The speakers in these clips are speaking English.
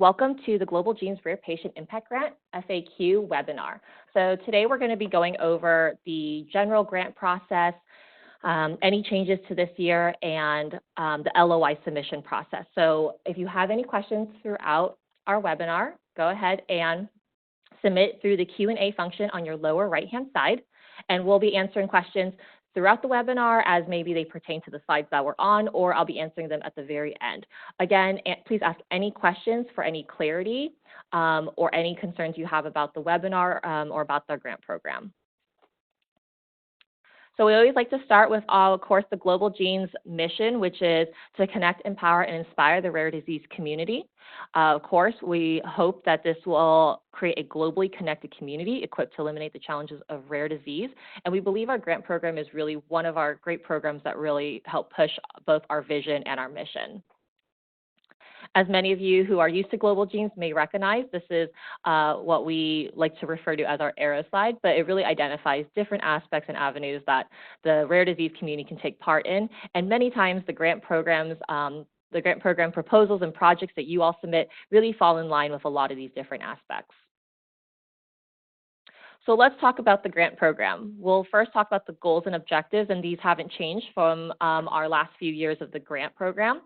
Welcome to the Global Genes Rare Patient Impact Grant FAQ webinar. So today we're going to be going over the general grant process, any changes to this year, and the LOI submission process. So if you have any questions throughout our webinar, go ahead and submit through the Q&A function on your lower right-hand side, and we'll be answering questions throughout the webinar as maybe they pertain to the slides that we're on, or I'll be answering them at the very end. Again, please ask any questions for any clarity or any concerns you have about the webinar or about the grant program. So we always like to start with, of course, the Global Genes mission, which is to connect, empower, and inspire the rare disease community. Of course, we hope that this will create a globally connected community equipped to eliminate the challenges of rare disease. And we believe our grant program is really one of our great programs that really help push both our vision and our mission. As many of you who are used to Global Genes may recognize, this is what we like to refer to as our arrow slide, but it really identifies different aspects and avenues that the rare disease community can take part in. And many times the grant programs, the grant program proposals and projects that you all submit really fall in line with a lot of these different aspects. So let's talk about the grant program. We'll first talk about the goals and objectives, and these haven't changed from our last few years of the grant program.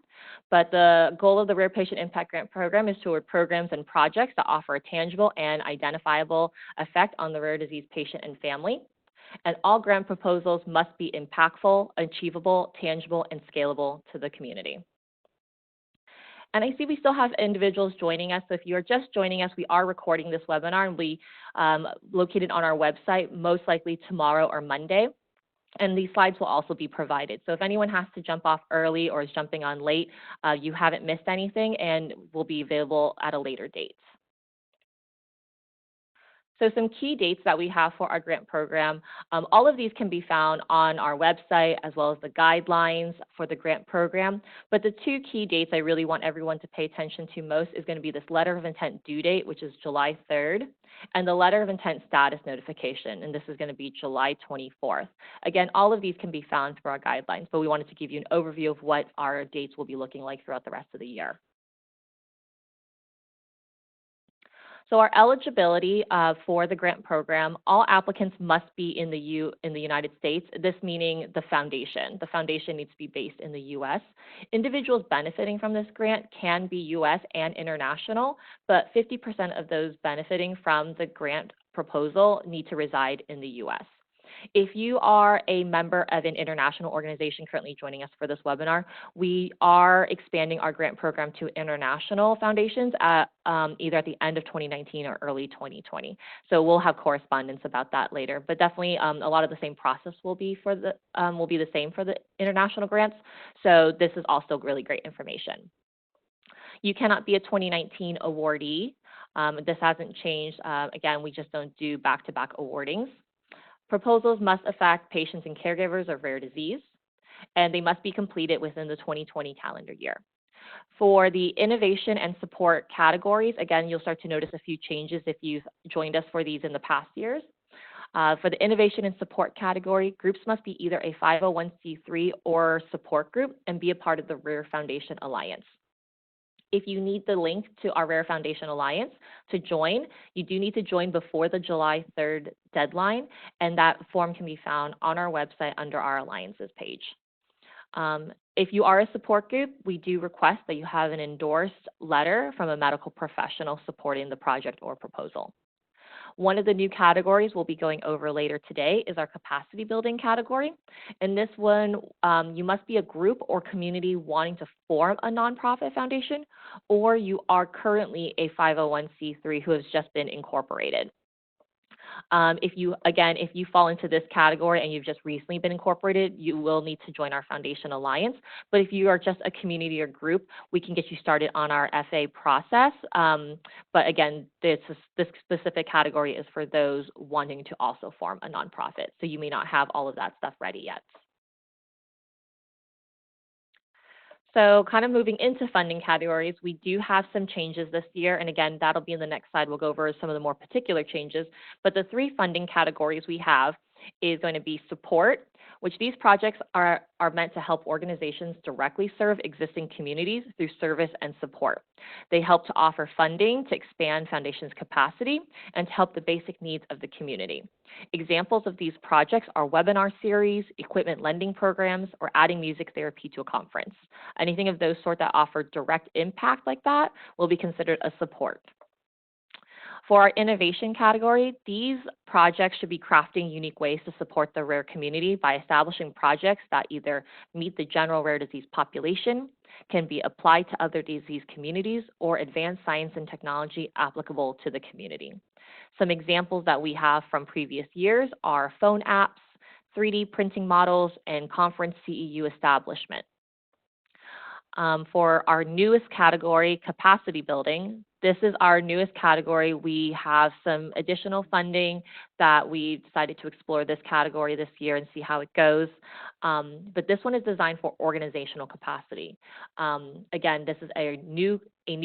But the goal of the Rare Patient Impact Grant Program is to award programs and projects that offer a tangible and identifiable effect on the rare disease patient and family. And all grant proposals must be impactful, achievable, tangible, and scalable to the community. And I see we still have individuals joining us. So if you are just joining us, we are recording this webinar and we located on our website, most likely tomorrow or Monday. And these slides will also be provided. So if anyone has to jump off early or is jumping on late, you haven't missed anything and will be available at a later date. So some key dates that we have for our grant program, all of these can be found on our website as well as the guidelines for the grant program. But the two key dates I really want everyone to pay attention to most is going to be this letter of intent due date, which is July 3rd, and the letter of intent status notification, and this is going to be July 24th. Again, all of these can be found through our guidelines, but we wanted to give you an overview of what our dates will be looking like throughout the rest of the year. So our eligibility for the grant program, all applicants must be in the United States, this meaning the foundation. The foundation needs to be based in the U.S. Individuals benefiting from this grant can be U.S. and international, but 50% of those benefiting from the grant proposal need to reside in the U.S. If you are a member of an international organization currently joining us for this webinar, we are expanding our grant program to international foundations at either at the end of 2019 or early 2020. So we'll have correspondence about that later. But definitely a lot of the same process will be the same for the international grants. So this is also really great information. You cannot be a 2019 awardee. This hasn't changed. Again, we just don't do back-to-back awardings. Proposals must affect patients and caregivers of rare disease, and they must be completed within the 2020 calendar year. For the innovation and support categories, again, you'll start to notice a few changes if you've joined us for these in the past years. For the innovation and support category, groups must be either a 501c3 or support group and be a part of the Rare Foundation Alliance. If you need the link to our Rare Foundation Alliance to join, you do need to join before the July 3rd deadline, and that form can be found on our website under our Alliances page. If you are a support group, we do request that you have an endorsed letter from a medical professional supporting the project or proposal. One of the new categories we'll be going over later today is our capacity building category. In this one, you must be a group or community wanting to form a nonprofit foundation, or you are currently a 501c3 who has just been incorporated. If you fall into this category and you've just recently been incorporated, you will need to join our Foundation Alliance. But if you are just a community or group, we can get you started on our FA process. But again, this specific category is for those wanting to also form a nonprofit. So you may not have all of that stuff ready yet. So kind of moving into funding categories, we do have some changes this year. And again, that'll be in the next slide. We'll go over some of the more particular changes. But the three funding categories we have is going to be support, which these projects are meant to help organizations directly serve existing communities through service and support. They help to offer funding to expand foundation's capacity and to help the basic needs of the community. Examples of these projects are webinar series, equipment lending programs, or adding music therapy to a conference. Anything of those sort that offer direct impact like that will be considered a support. For our innovation category, these projects should be crafting unique ways to support the rare community by establishing projects that either meet the general rare disease population, can be applied to other disease communities, or advance science and technology applicable to the community. Some examples that we have from previous years are phone apps, 3D printing models, and conference CEU establishment. For our newest category, capacity building, this is our newest category. We have some additional funding that we decided to explore this category this year and see how it goes. But this one is designed for organizational capacity. Again, this is a new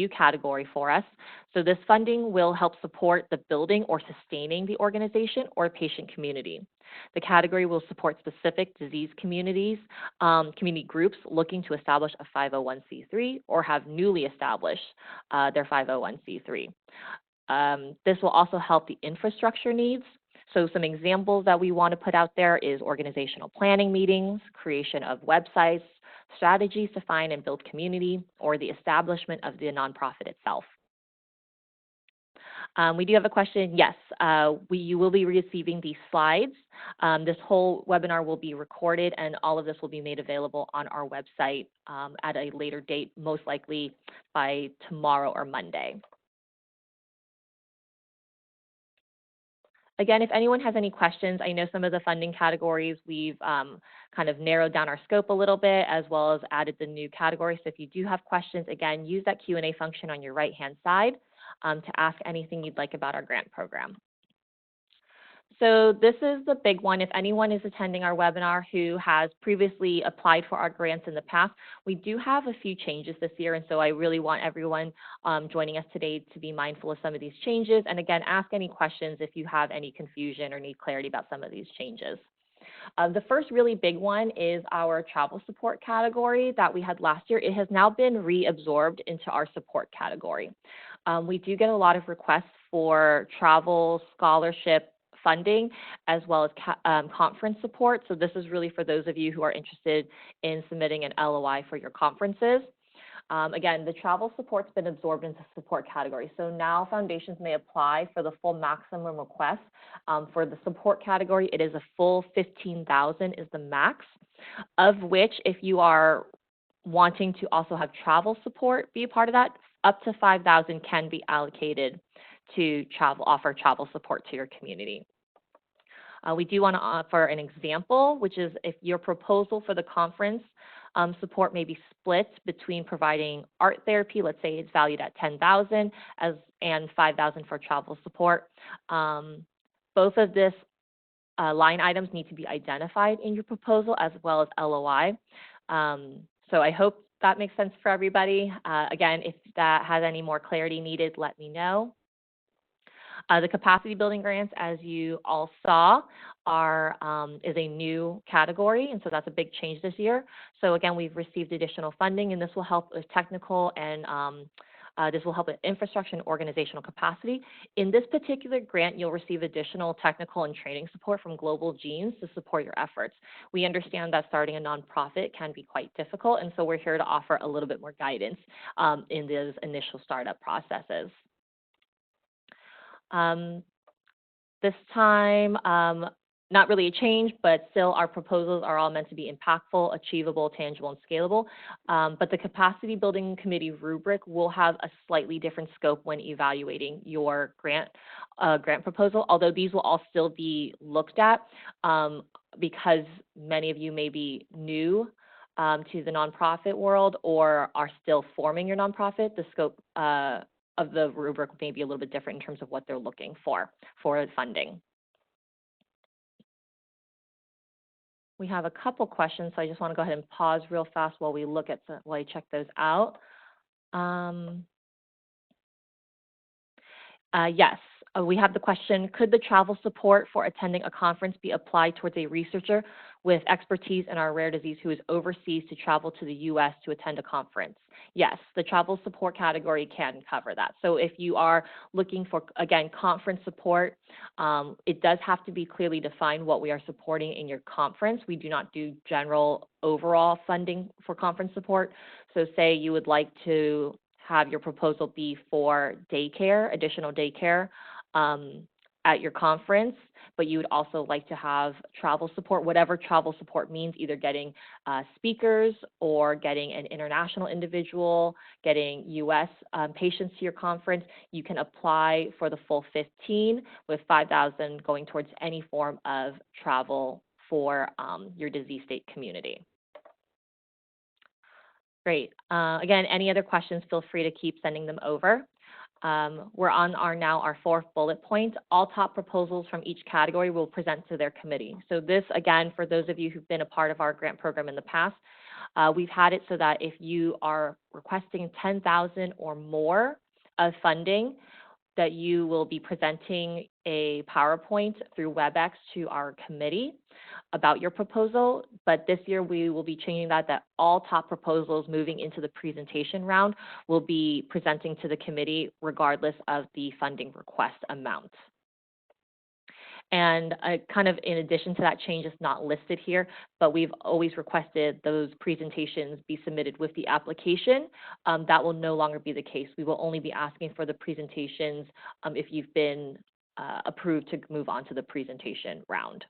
category for us. So this funding will help support the building or sustaining the organization or patient community. The category will support specific disease communities, community groups looking to establish a 501c3 or have newly established their 501c3. This will also help the infrastructure needs. So some examples that we want to put out there is organizational planning meetings, creation of websites, strategies to find and build community, or the establishment of the nonprofit itself. We do have a question. Yes, you will be receiving these slides. This whole webinar will be recorded, and all of this will be made available on our website at a later date, most likely by tomorrow or Monday. Again, if anyone has any questions, I know some of the funding categories we've kind of narrowed down our scope a little bit, as well as added the new categories. So if you do have questions, again, use that Q&A function on your right-hand side to ask anything you'd like about our grant program. So this is the big one. If anyone is attending our webinar who has previously applied for our grants in the past, we do have a few changes this year, and so I really want everyone joining us today to be mindful of some of these changes. And again, ask any questions if you have any confusion or need clarity about some of these changes. The first really big one is our travel support category that we had last year. It has now been reabsorbed into our support category. We do get a lot of requests for travel, scholarship, funding, as well as conference support. So this is really for those of you who are interested in submitting an LOI for your conferences. Again, the travel support's been absorbed into support category. So now foundations may apply for the full maximum request. For the support category, it is a full $15,000 is the max, of which if you are wanting to also have travel support be a part of that, up to $5,000 can be allocated to offer travel support to your community. We do want to offer an example, which is if your proposal for the conference support may be split between providing art therapy, let's say it's valued at $10,000 and $5,000 for travel support. Both of this line items need to be identified in your proposal as well as LOI. So I hope that makes sense for everybody. Again, if that has any more clarity needed, let me know. The capacity building grants, as you all saw, is a new category, and so that's a big change this year. So again, we've received additional funding, and this will help with technical and this will help with infrastructure and organizational capacity. In this particular grant, you'll receive additional technical and training support from Global Genes to support your efforts. We understand that starting a nonprofit can be quite difficult, and so we're here to offer a little bit more guidance in those initial startup processes. This time, not really a change, but still our proposals are all meant to be impactful, achievable, tangible, and scalable. But the capacity building committee rubric will have a slightly different scope when evaluating your grant proposal, although these will all still be looked at because many of you may be new to the nonprofit world or are still forming your nonprofit. The scope of the rubric may be a little bit different in terms of what they're looking for funding. We have a couple questions, so I just want to go ahead and pause real fast while I check those out. Yes. We have the question, could the travel support for attending a conference be applied towards a researcher with expertise in our rare disease who is overseas to travel to the U.S. to attend a conference? Yes, the travel support category can cover that. So if you are looking for, again, conference support, it does have to be clearly defined what we are supporting in your conference. We do not do general overall funding for conference support. So say you would like to have your proposal be for daycare, additional daycare, at your conference, but you would also like to have travel support, whatever travel support means, either getting speakers or getting an international individual, getting U.S. Patients to your conference, you can apply for the full 15 with $5,000 going towards any form of travel for your disease state community. Great. Again, any other questions, feel free to keep sending them over. We're on our fourth bullet point. All top proposals from each category will present to their committee. So this, again, for those of you who've been a part of our grant program in the past, we've had it so that if you are requesting $10,000 or more of funding, that you will be presenting a PowerPoint through WebEx to our committee about your proposal. But this year we will be changing that all top proposals moving into the presentation round will be presenting to the committee regardless of the funding request amount. And kind of in addition to that change, it's not listed here, but we've always requested those presentations be submitted with the application. That will no longer be the case. We will only be asking for the presentations if you've been approved to move on to the presentation round.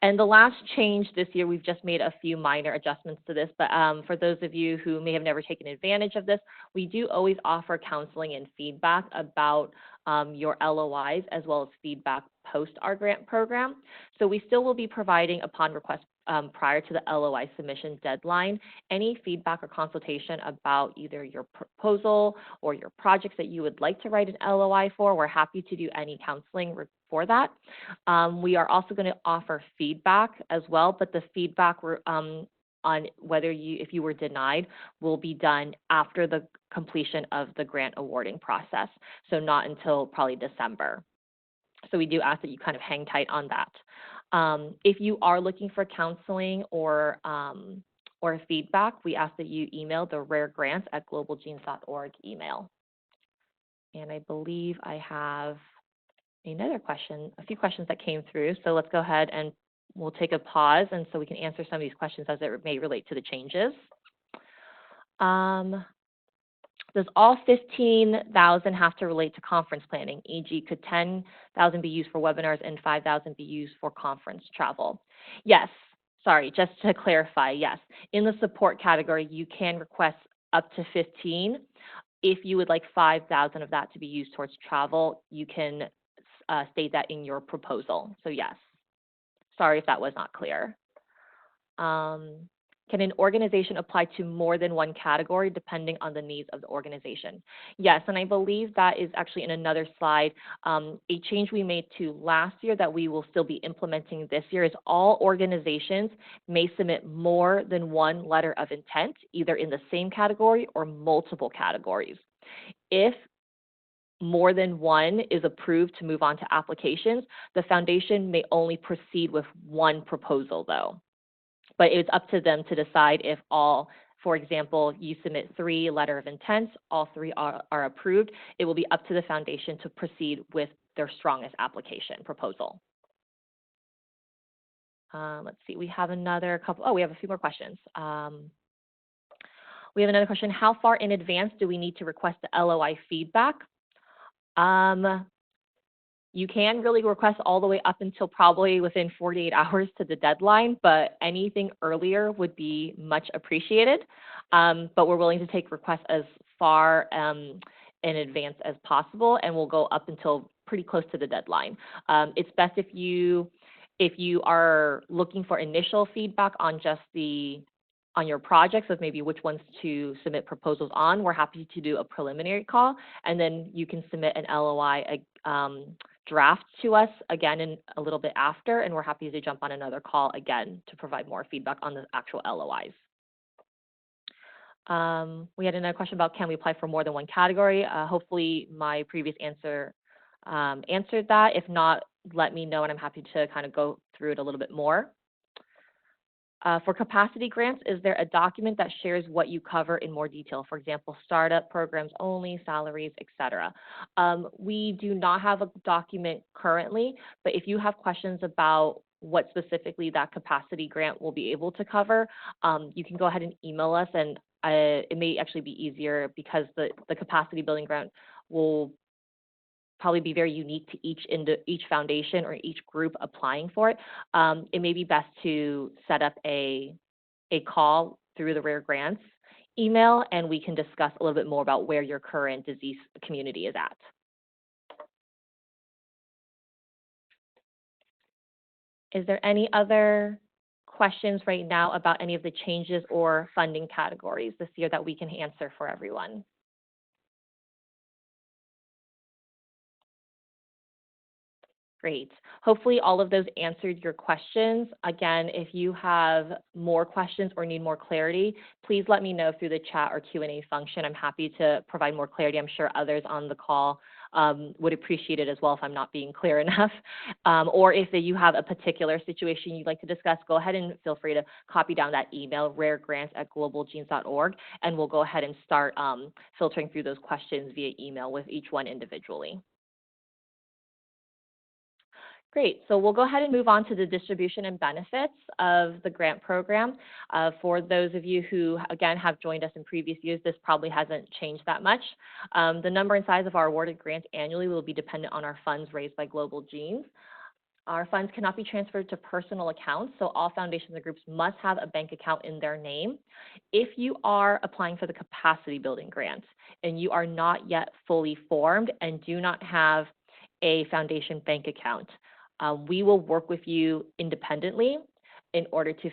And the last change this year, we've just made a few minor adjustments to this, but for those of you who may have never taken advantage of this, we do always offer counseling and feedback about your LOIs as well as feedback post our grant program. So we still will be providing upon request prior to the LOI submission deadline, any feedback or consultation about either your proposal or your projects that you would like to write an LOI for. We're happy to do any counseling for that. We are also going to offer feedback as well, but the feedback on whether if you were denied will be done after the completion of the grant awarding process, so not until probably December. So we do ask that you kind of hang tight on that. If you are looking for counseling or feedback, we ask that you email the raregrants@globalgenes.org email. And I believe I have another question, a few questions that came through. So let's go ahead and we'll take a pause and so we can answer some of these questions as it may relate to the changes. Does all 15,000 have to relate to conference planning? E.g., could 10,000 be used for webinars and 5,000 be used for conference travel? Yes. Sorry, just to clarify, yes. In the support category, you can request up to 15. If you would like 5,000 of that to be used towards travel, you can state that in your proposal. So yes. Sorry if that was not clear. Can an organization apply to more than one category depending on the needs of the organization? Yes, and I believe that is actually in another slide. A change we made to last year that we will still be implementing this year is all organizations may submit more than one letter of intent, either in the same category or multiple categories. If more than one is approved to move on to applications, the foundation may only proceed with one proposal though. But it's up to them to decide if all, for example, you submit 3 letter of intents, all 3 are approved. It will be up to the foundation to proceed with their strongest application proposal. Let's see, we have another couple, we have a few more questions. We have another question, how far in advance do we need to request the LOI feedback? You can really request all the way up until probably within 48 hours to the deadline, but anything earlier would be much appreciated. But we're willing to take requests as far in advance as possible, and we'll go up until pretty close to the deadline. It's best if you are looking for initial feedback on just on your projects of maybe which ones to submit proposals on. We're happy to do a preliminary call, and then you can submit an LOI draft to us again in a little bit after, and we're happy to jump on another call again to provide more feedback on the actual LOIs. We had another question about can we apply for more than one category? Hopefully my previous answer answered that. If not, let me know and I'm happy to kind of go through it a little bit more. For capacity grants, is there a document that shares what you cover in more detail? For example, startup programs only, salaries, etc. We do not have a document currently, but if you have questions about what specifically that capacity grant will be able to cover, you can go ahead and email us, and it may actually be easier because the capacity building grant will probably be very unique to each foundation or each group applying for it. It may be best to set up a call through the Rare Grants email, and we can discuss a little bit more about where your current disease community is at. Is there any other questions right now about any of the changes or funding categories this year that we can answer for everyone? Great. Hopefully all of those answered your questions. Again, if you have more questions or need more clarity, please let me know through the chat or Q&A function. I'm happy to provide more clarity. I'm sure others on the call would appreciate it as well if I'm not being clear enough. Or if you have a particular situation you'd like to discuss, go ahead and feel free to copy down that email, raregrants@globalgenes.org, and we'll go ahead and start filtering through those questions via email with each one individually. Great. So we'll go ahead and move on to the distribution and benefits of the grant program. For those of you who, again, have joined us in previous years, this probably hasn't changed that much. The number and size of our awarded grants annually will be dependent on our funds raised by Global Genes. Our funds cannot be transferred to personal accounts, so all foundations and groups must have a bank account in their name. If you are applying for the capacity building grant and you are not yet fully formed and do not have a foundation bank account, we will work with you independently in order to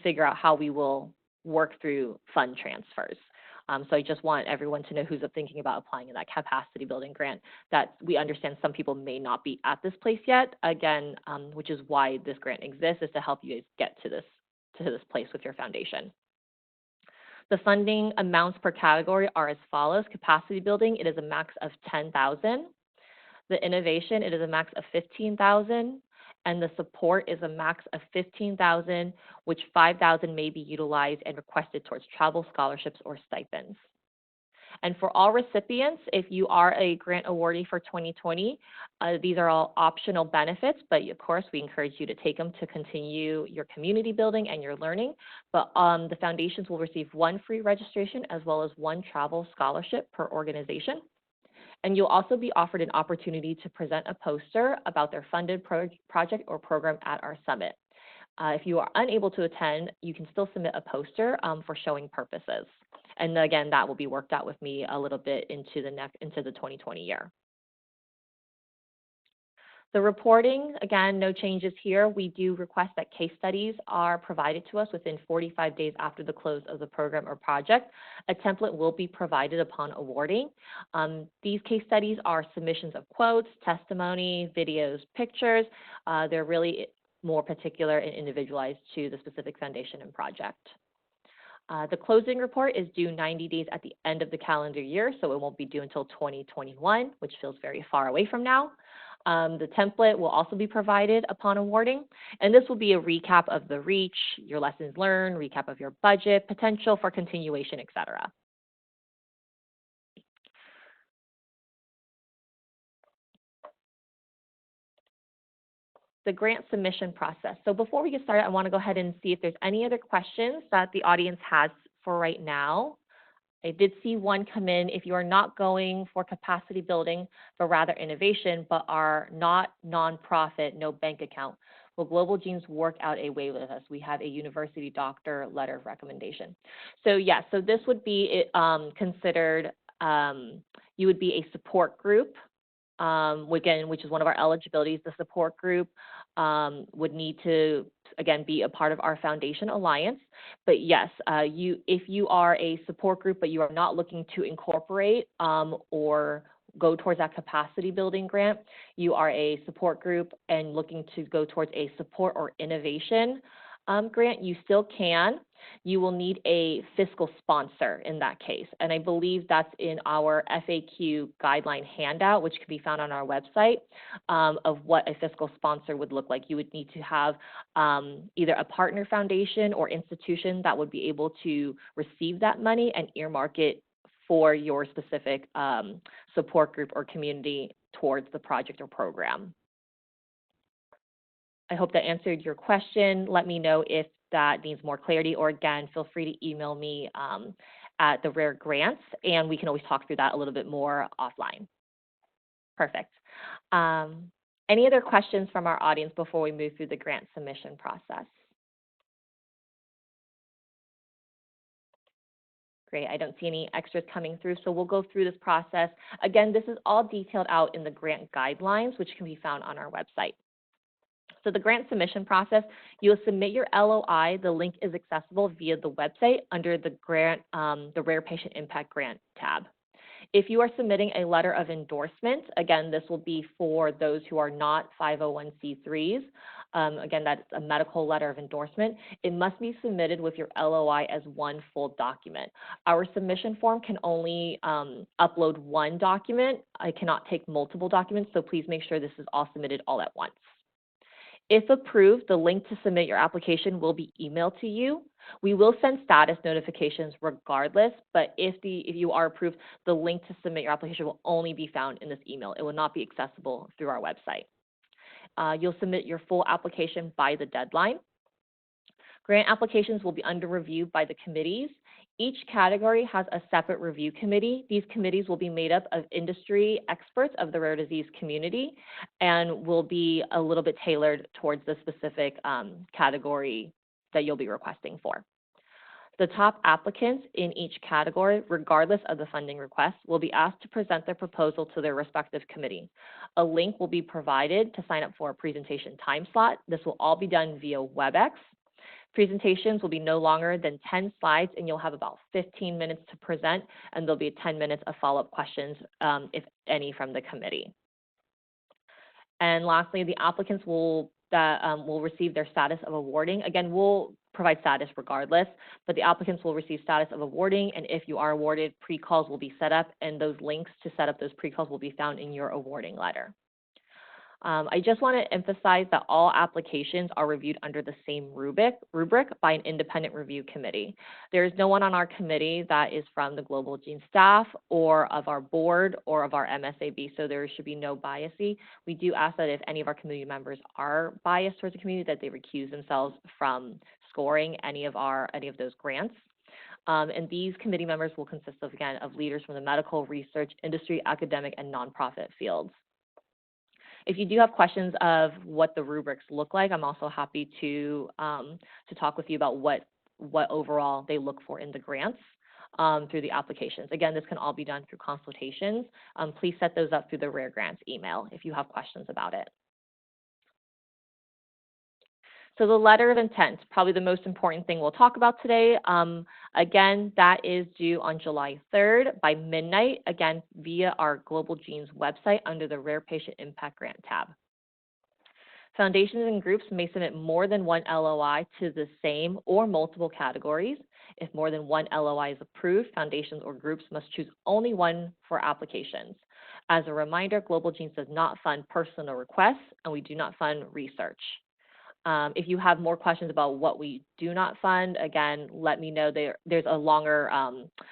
figure out how we will work through fund transfers. So I just want everyone to know who's thinking about applying in that capacity building grant that we understand some people may not be at this place yet. Again, which is why this grant exists, is to help you guys get to this place with your foundation. The funding amounts per category are as follows. Capacity building, it is a max of $10,000. The innovation, it is a max of $15,000, and the support is a max of $15,000, which $5,000 may be utilized and requested towards travel scholarships or stipends. And for all recipients, if you are a grant awardee for 2020, these are all optional benefits, but of course we encourage you to take them to continue your community building and your learning. But the foundations will receive one free registration as well as one travel scholarship per organization. And you'll also be offered an opportunity to present a poster about their funded project or program at our summit. If you are unable to attend, you can still submit a poster for showing purposes. And again, that will be worked out with me a little bit into the 2020 year. The reporting, again, no changes here. We do request that case studies are provided to us within 45 days after the close of the program or project. A template will be provided upon awarding. These case studies are submissions of quotes, testimony, videos, pictures. They're really more particular and individualized to the specific foundation and project. The closing report is due 90 days at the end of the calendar year, so it won't be due until 2021, which feels very far away from now. The template will also be provided upon awarding, and this will be a recap of the reach, your lessons learned, recap of your budget, potential for continuation, etc. The grant submission process. So before we get started, I want to go ahead and see if there's any other questions that the audience has for right now. I did see one come in. If you are not going for capacity building, but rather innovation, but are not nonprofit, no bank account, will Global Genes work out a way with us? We have a university doctor letter of recommendation. So yes, so this would be considered, you would be a support group, again, which is one of our eligibilities. The support group would need to, again, be a part of our foundation alliance. But yes, if you are a support group, but you are not looking to incorporate or go towards that capacity building grant, you are a support group and looking to go towards a support or innovation grant, you still can. You will need a fiscal sponsor in that case. And I believe that's in our FAQ guideline handout, which can be found on our website, of what a fiscal sponsor would look like. You would need to have either a partner foundation or institution that would be able to receive that money and earmark it for your specific support group or community towards the project or program. I hope that answered your question. Let me know if that needs more clarity, or again, feel free to email me at the Rare Grants, and we can always talk through that a little bit more offline. Perfect. Any other questions from our audience before we move through the grant submission process? Great, I don't see any extras coming through, so we'll go through this process. Again, this is all detailed out in the grant guidelines, which can be found on our website. So the grant submission process, you'll submit your LOI. The link is accessible via the website under the grant, the Rare Patient Impact Grant tab. If you are submitting a letter of endorsement, again, this will be for those who are not 501c3s. Again, that's a medical letter of endorsement. It must be submitted with your LOI as one full document. Our submission form can only upload one document. I cannot take multiple documents, so please make sure this is all submitted all at once. If approved, the link to submit your application will be emailed to you. We will send status notifications regardless, but if you are approved, the link to submit your application will only be found in this email. It will not be accessible through our website. You'll submit your full application by the deadline. Grant applications will be under review by the committees. Each category has a separate review committee. These committees will be made up of industry experts of the rare disease community and will be a little bit tailored towards the specific category that you'll be requesting for. The top applicants in each category, regardless of the funding request, will be asked to present their proposal to their respective committee. A link will be provided to sign up for a presentation time slot. This will all be done via WebEx. Presentations will be no longer than 10 slides, and you'll have about 15 minutes to present, and there'll be 10 minutes of follow-up questions, if any, from the committee. And lastly, the applicants will receive their status of awarding. Again, we'll provide status regardless, but the applicants will receive status of awarding, and if you are awarded, pre-calls will be set up, and those links to set up those pre-calls will be found in your awarding letter. I just want to emphasize that all applications are reviewed under the same rubric by an independent review committee. There is no one on our committee that is from the Global Gene staff or of our board or of our MSAB, so there should be no bias. We do ask that if any of our community members are biased towards the community, that they recuse themselves from scoring any of those grants. And these committee members will consist of, again, of leaders from the medical, research, industry, academic, and nonprofit fields. If you do have questions of what the rubrics look like, I'm also happy to talk with you about what overall they look for in the grants through the applications. Again, this can all be done through consultations. Please set those up through the Rare Grants email if you have questions about it. So the letter of intent, probably the most important thing we'll talk about today. Again, that is due on July 3rd by midnight, again, via our Global Genes website under the Rare Patient Impact Grant tab. Foundations and groups may submit more than one LOI to the same or multiple categories. If more than one LOI is approved, foundations or groups must choose only one for applications. As a reminder, Global Genes does not fund personal requests, and we do not fund research. If you have more questions about what we do not fund, again, let me know. There's a longer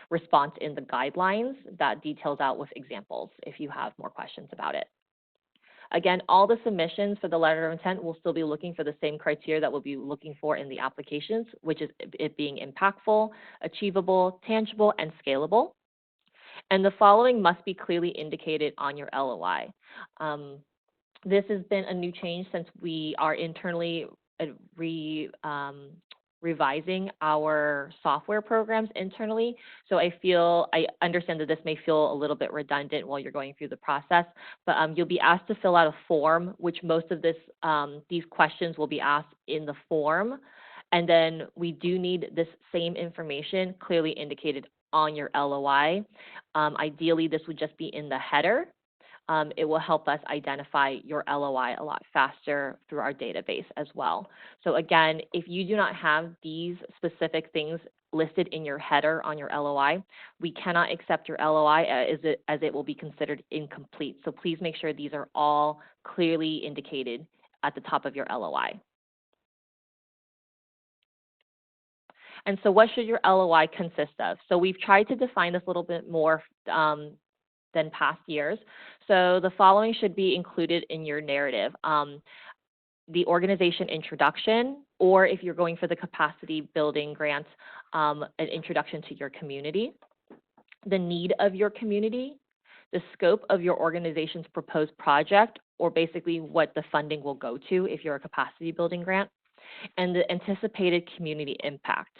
response in the guidelines that details out with examples if you have more questions about it. Again, all the submissions for the letter of intent will still be looking for the same criteria that we'll be looking for in the applications, which is it being impactful, achievable, tangible, and scalable. And the following must be clearly indicated on your LOI. This has been a new change since we are internally revising our software programs internally. So I understand that this may feel a little bit redundant while you're going through the process, but you'll be asked to fill out a form, which most of these questions will be asked in the form. And then we do need this same information clearly indicated on your LOI. Ideally, this would just be in the header. it will help us identify your LOI a lot faster through our database as well. So again, if you do not have these specific things listed in your header on your LOI, we cannot accept your LOI as it will be considered incomplete. So please make sure these are all clearly indicated at the top of your LOI. And so what should your LOI consist of? So we've tried to define this a little bit more than past years. So the following should be included in your narrative. The organization introduction, or if you're going for the capacity building grant, an introduction to your community, the need of your community, the scope of your organization's proposed project, or basically what the funding will go to if you're a capacity building grant, and the anticipated community impact.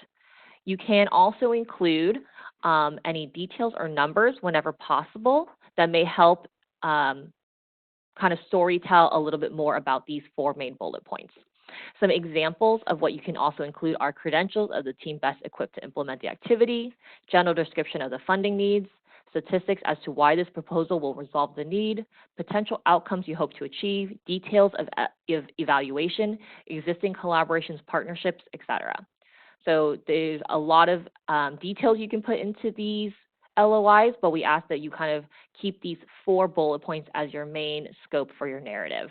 You can also include any details or numbers whenever possible that may help kind of storytell a little bit more about these 4 main bullet points. Some examples of what you can also include are credentials of the team best equipped to implement the activity, general description of the funding needs, statistics as to why this proposal will resolve the need, potential outcomes you hope to achieve, details of evaluation, existing collaborations, partnerships, etc. So there's a lot of details you can put into these LOIs, but we ask that you kind of keep these 4 bullet points as your main scope for your narrative.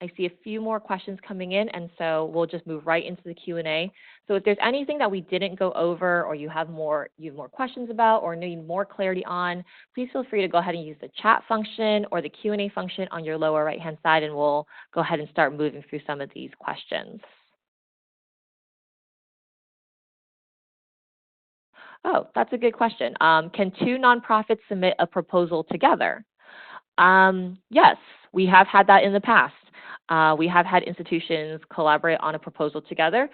I see a few more questions coming in, and so we'll just move right into the Q&A. So if there's anything that we didn't go over, or you have more questions about, or need more clarity on, please feel free to go ahead and use the chat function or the Q&A function on your lower right-hand side, and we'll go ahead and start moving through some of these questions. Oh, that's a good question. Can 2 nonprofits submit a proposal together? Yes, we have had that in the past. We have had institutions collaborate on a proposal together.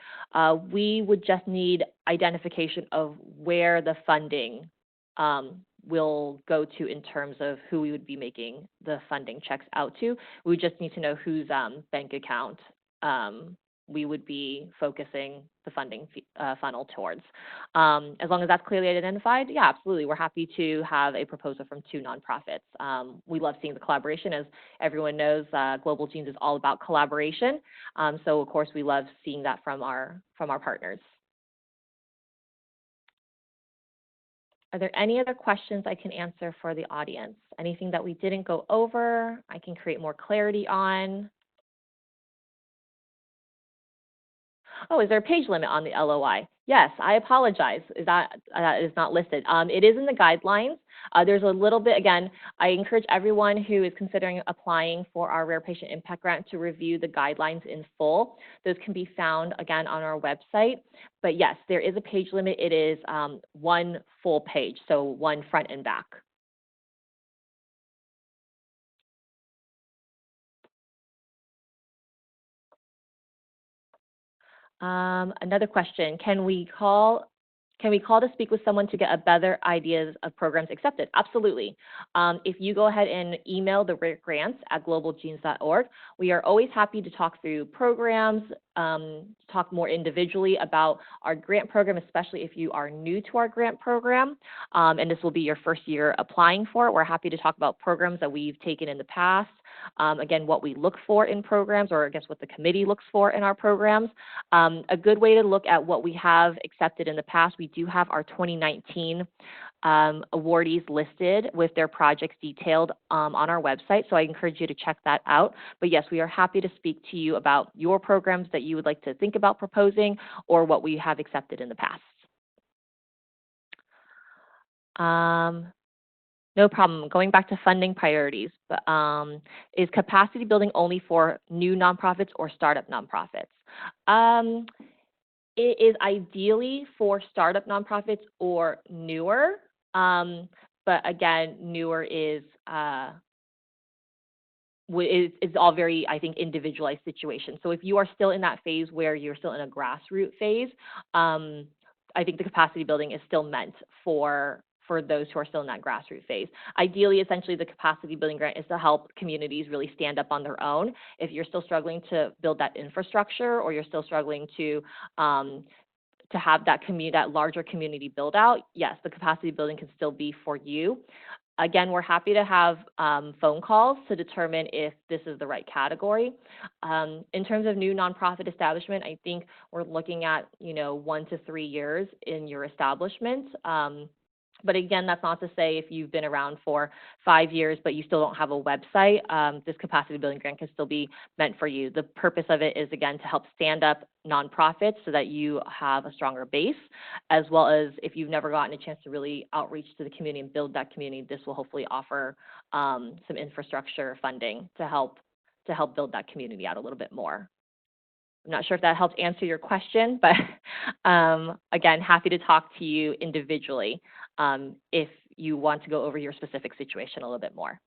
We would just need identification of where the funding will go to in terms of who we would be making the funding checks out to. We just need to know whose bank account we would be focusing the funding funnel towards. As long as that's clearly identified, yeah, absolutely. We're happy to have a proposal from 2 nonprofits. We love seeing the collaboration. As everyone knows, Global Genes is all about collaboration. So of course, we love seeing that from our partners. Are there any other questions I can answer for the audience? Anything that we didn't go over, I can create more clarity on? Oh, is there a page limit on the LOI? Yes, I apologize. That is not listed. It is in the guidelines. There's a little bit, again, I encourage everyone who is considering applying for our Rare Patient Impact Grant to review the guidelines in full. Those can be found, again, on our website. But yes, there is a page limit. It is 1 full page, so 1 front and back. Another question, can we call to speak with someone to get a better ideas of programs accepted? Absolutely. If you go ahead and email the grants@globalgenes.org, we are always happy to talk through programs, talk more individually about our grant program, especially if you are new to our grant program, and this will be your first year applying for it. We're happy to talk about programs that we've taken in the past, again, what we look for in programs, or I guess what the committee looks for in our programs. A good way to look at what we have accepted in the past, we do have our 2019 awardees listed with their projects detailed on our website, so I encourage you to check that out. But yes, we are happy to speak to you about your programs that you would like to think about proposing, or what we have accepted in the past. No problem. Going back to funding priorities, is capacity building only for new nonprofits or startup nonprofits? It is ideally for startup nonprofits or newer, but again, newer is all very, I think, individualized situation. So if you are still in that phase where you're still in a grassroots phase, I think the capacity building is still meant for those who are still in that grassroots phase. Ideally, essentially, the capacity building grant is to help communities really stand up on their own. If you're still struggling to build that infrastructure, or you're still struggling to to have that that larger community build out, yes, the capacity building can still be for you. Again, we're happy to have phone calls to determine if this is the right category. In terms of new nonprofit establishment, I think we're looking at 1 to 3 years in your establishment. But again, that's not to say if you've been around for 5 years but you still don't have a website, this capacity building grant can still be meant for you. The purpose of it is, again, to help stand up nonprofits so that you have a stronger base, as well as if you've never gotten a chance to really outreach to the community and build that community, this will hopefully offer some infrastructure funding to help build that community out a little bit more. I'm not sure if that helps answer your question, but again, happy to talk to you individually if you want to go over your specific situation a little bit more.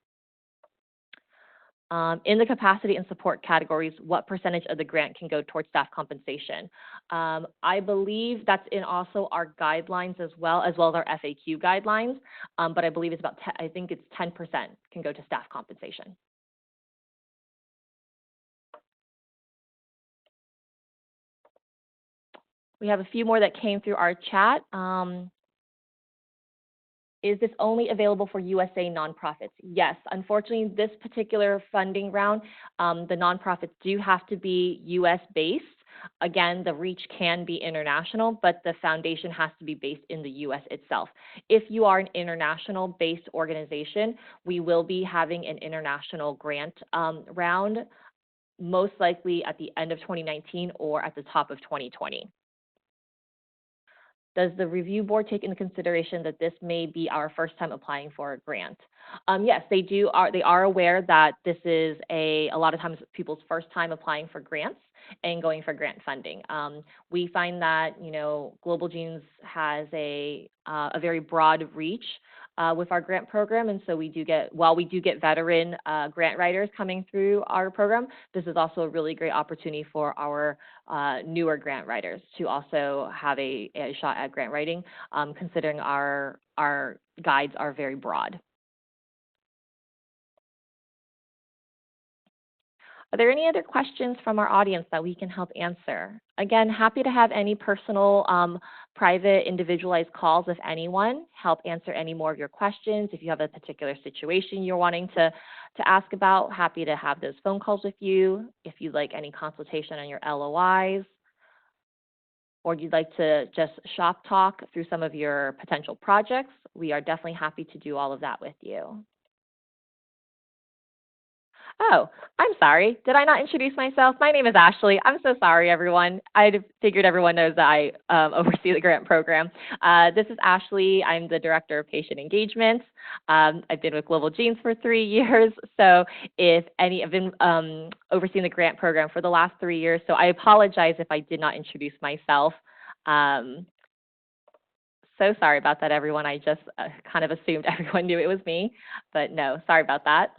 In the capacity and support categories, what percentage of the grant can go towards staff compensation? I believe that's in also our guidelines as well as our FAQ guidelines, but I believe it's about, I think it's 10% can go to staff compensation. We have a few more that came through our chat. Is this only available for USA nonprofits? Yes, unfortunately, this particular funding round, the nonprofits do have to be US based. Again, the reach can be international, but the foundation has to be based in the US itself. If you are an international based organization, we will be having an international grant round, most likely at the end of 2019 or at the top of 2020. Does the review board take into consideration that this may be our first time applying for a grant? Yes, they do. They are aware that this is a lot of times people's first time applying for grants and going for grant funding. We find that Global Genes has a very broad reach with our grant program, and so while we do get veteran grant writers coming through our program, this is also a really great opportunity for our newer grant writers to also have a shot at grant writing, considering our guides are very broad. Are there any other questions from our audience that we can help answer? Again, happy to have any personal, private, individualized calls with anyone, help answer any more of your questions. If you have a particular situation you're wanting to ask about, happy to have those phone calls with you. If you'd like any consultation on your LOIs, or you'd like to just shop talk through some of your potential projects, we are definitely happy to do all of that with you. Oh, I'm sorry. Did I not introduce myself? My name is Ashley. I'm so sorry, everyone. I figured everyone knows that I oversee the grant program. This is Ashley. I'm the Director of Patient Engagement. I've been with Global Genes for 3 years. So I've been overseeing the grant program for the last 3 years. So I apologize if I did not introduce myself. So sorry about that, everyone. I just kind of assumed everyone knew it was me. But no, sorry about that.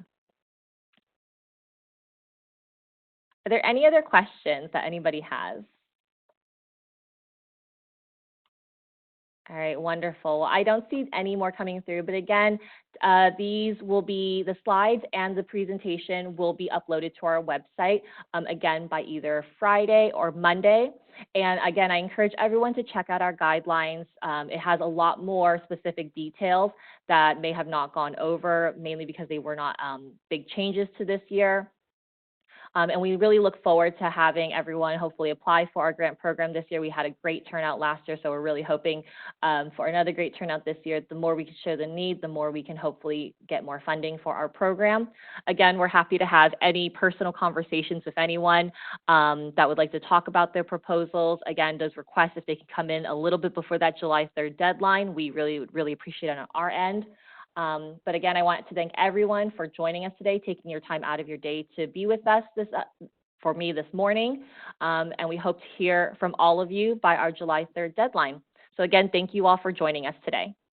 Are there any other questions that anybody has? All right, wonderful. Well, I don't see any more coming through, but again, these will be, the slides and the presentation will be uploaded to our website, again, by either Friday or Monday. And again, I encourage everyone to check out our guidelines. It has a lot more specific details that may have not gone over, mainly because they were not big changes to this year. And we really look forward to having everyone hopefully apply for our grant program this year. We had a great turnout last year, so we're really hoping for another great turnout this year. The more we can show the need, the more we can hopefully get more funding for our program. Again, we're happy to have any personal conversations with anyone that would like to talk about their proposals. Again, those requests, if they can come in a little bit before that July 3rd deadline, we really appreciate it on our end. But again, I want to thank everyone for joining us today, taking your time out of your day to be with us this morning. And we hope to hear from all of you by our July 3rd deadline. So again, thank you all for joining us today.